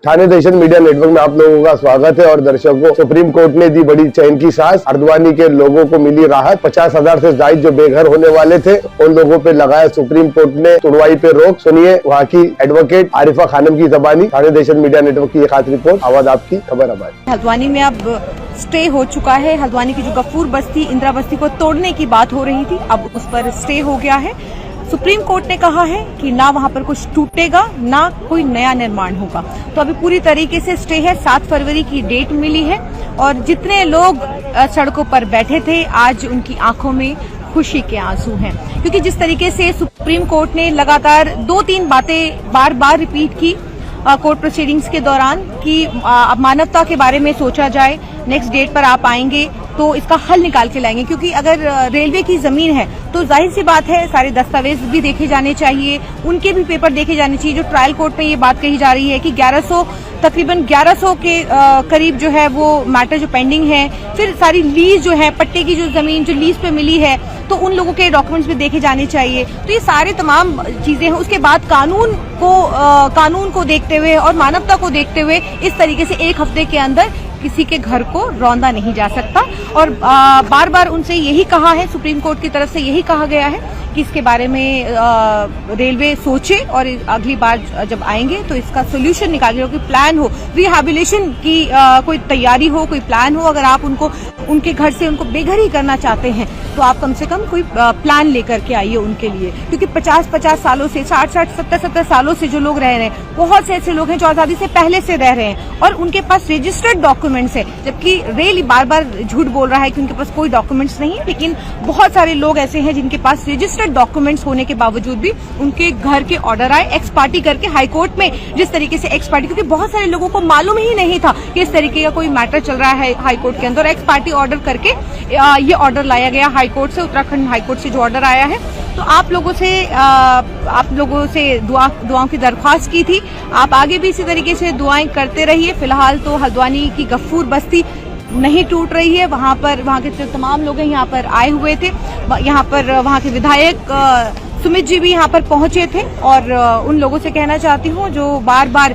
ठाणे दर्शन media network में आप लोगों का स्वागत है। और दर्शकों, सुप्रीम कोर्ट ने दी बड़ी चैन की सांस। हल्द्वानी के लोगों को मिली राहत। 50,000 से ज्यादा जो बेघर होने वाले थे उन लोगों पे लगाया सुप्रीम कोर्ट ने तुड़वाई पे रोक। सुनिए वहाँ की एडवोकेट आरिफा खानम की जबानी। ठाणे दर्शन मीडिया नेटवर्क की खास रिपोर्ट। आवाज आपकी, खबर हमारी। हल्द्वानी में अब स्टे हो चुका है। हल्द्वानी की जो गफूर बस्ती, इंदिरा बस्ती को तोड़ने की बात हो रही थी, अब उस पर स्टे हो गया है। सुप्रीम कोर्ट ने कहा है कि ना वहां पर कुछ टूटेगा, ना कोई नया निर्माण होगा। तो अभी पूरी तरीके से स्टे है। 7 फरवरी की डेट मिली है और जितने लोग सड़कों पर बैठे थे, आज उनकी आंखों में खुशी के आंसू हैं, क्योंकि जिस तरीके से सुप्रीम कोर्ट ने लगातार 2-3 बातें बार बार रिपीट की कोर्ट प्रोसीडिंग्स के दौरान कि मानवता के बारे में सोचा जाए, नेक्स्ट डेट पर आप आएंगे तो इसका हल निकाल के लाएंगे। क्योंकि अगर रेलवे की जमीन है तो जाहिर सी बात है सारे दस्तावेज भी देखे जाने चाहिए, उनके भी पेपर देखे जाने चाहिए। जो ट्रायल कोर्ट में ये बात कही जा रही है कि तकरीबन 1100 के करीब जो है वो मैटर जो पेंडिंग है। फिर सारी लीज जो है, पट्टे की जो जमीन जो लीज पे मिली है, तो उन लोगों के डॉक्यूमेंट्स भी देखे जाने चाहिए। तो ये सारे तमाम चीजें हैं। उसके बाद कानून को देखते हुए और मानवता को देखते हुए इस तरीके से 1 हफ्ते के अंदर किसी के घर को रौंदा नहीं जा सकता। और बार बार उनसे यही कहा है, सुप्रीम कोर्ट की तरफ से यही कहा गया है कि इसके बारे में रेलवे सोचे और अगली बार जब आएंगे तो इसका सोल्यूशन निकाले, कोई प्लान हो, रिहैबिलिटेशन की कोई तैयारी हो, कोई प्लान हो। अगर आप उनके घर से उनको बेघर ही करना चाहते हैं तो आप कम से कम कोई प्लान लेकर के आइए उनके लिए। क्योंकि 50-50 सालों से, 60-60, 70-70 सालों से जो लोग रह रहे हैं, बहुत से ऐसे लोग हैं जो आजादी से पहले से रह रहे हैं और उनके पास रजिस्टर्ड डॉक्यूमेंट्स है। जबकि रेल बार बार झूठ बोल रहा है कि उनके पास कोई डॉक्यूमेंट्स नहीं है, लेकिन बहुत सारे लोग ऐसे हैं जिनके पास रजिस्टर्ड डॉक्यूमेंट्स होने के बावजूद भी उनके घर के ऑर्डर आए एक्स पार्टी करके हाईकोर्ट में। जिस तरीके से एक्स पार्टी, क्योंकि बहुत सारे लोगों को मालूम ही नहीं था कि इस तरीके का कोई मैटर चल रहा है हाईकोर्ट के अंदर। एक्स पार्टी ऑर्डर करके ये ऑर्डर लाया गया हाईकोर्ट से, उत्तराखंड हाईकोर्ट से जो ऑर्डर आया है। तो आप लोगों से दुआओं की दरख्वास्त की थी। आप आगे भी इसी तरीके से दुआएं करते रहिए। फिलहाल तो हल्द्वानी की गफूर बस्ती नहीं टूट रही है। वहां के जो तमाम लोग हैं यहाँ पर आए हुए थे। यहाँ पर वहां के विधायक सुमित जी भी यहाँ पर पहुंचे थे और उन लोगों से कहना चाहती हूँ जो बार बार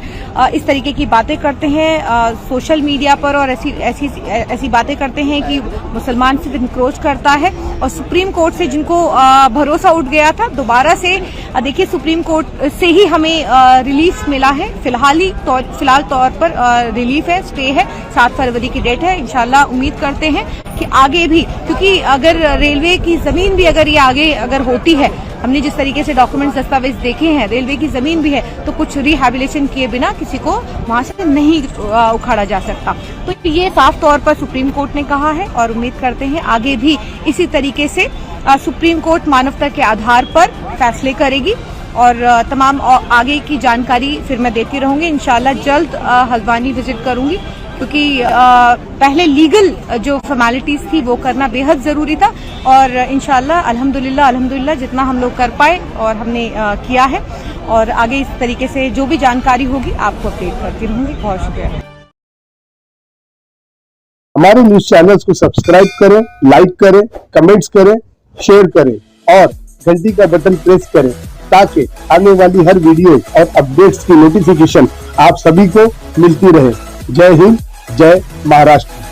इस तरीके की बातें करते हैं सोशल मीडिया पर और ऐसी बातें करते हैं कि मुसलमान सिर्फ इनक्रोच करता है। और सुप्रीम कोर्ट से जिनको भरोसा उठ गया था, दोबारा से देखिए सुप्रीम कोर्ट से ही हमें रिलीफ मिला है। फिलहाल तौर पर रिलीफ है, स्टे है, 7 फरवरी की डेट है। इंशाल्लाह उम्मीद करते हैं कि आगे भी, क्योंकि अगर रेलवे की जमीन भी अगर ये आगे अगर होती है, हमने जिस तरीके से डॉक्यूमेंट्स दस्तावेज देखे हैं, रेलवे की जमीन भी है, तो कुछ रिहैबिलिटेशन किए बिना किसी को वहां से नहीं उखाड़ा जा सकता। तो ये साफ तौर पर सुप्रीम कोर्ट ने कहा है और उम्मीद करते हैं आगे भी इसी तरीके से सुप्रीम कोर्ट मानवता के आधार पर फैसले करेगी। और तमाम आगे की जानकारी फिर मैं देती रहूंगी। इंशाल्लाह जल्द हल्द्वानी विजिट करूंगी, क्योंकि पहले लीगल जो फॉर्मेलिटीज थी वो करना बेहद जरूरी था। और इंशाल्लाह अल्हम्दुलिल्लाह जितना हम लोग कर पाए और हमने किया है। और आगे इस तरीके से जो भी जानकारी होगी आपको अपडेट करती रहूंगी। बहुत शुक्रिया। हमारे न्यूज चैनल्स को सब्सक्राइब करें, लाइक करें, कमेंट्स करें, शेयर करें और घंटी का बटन प्रेस करें, ताकि आने वाली हर वीडियो और अपडेट्स की नोटिफिकेशन आप सभी को मिलती रहे। जय हिंद, जय महाराष्ट्र।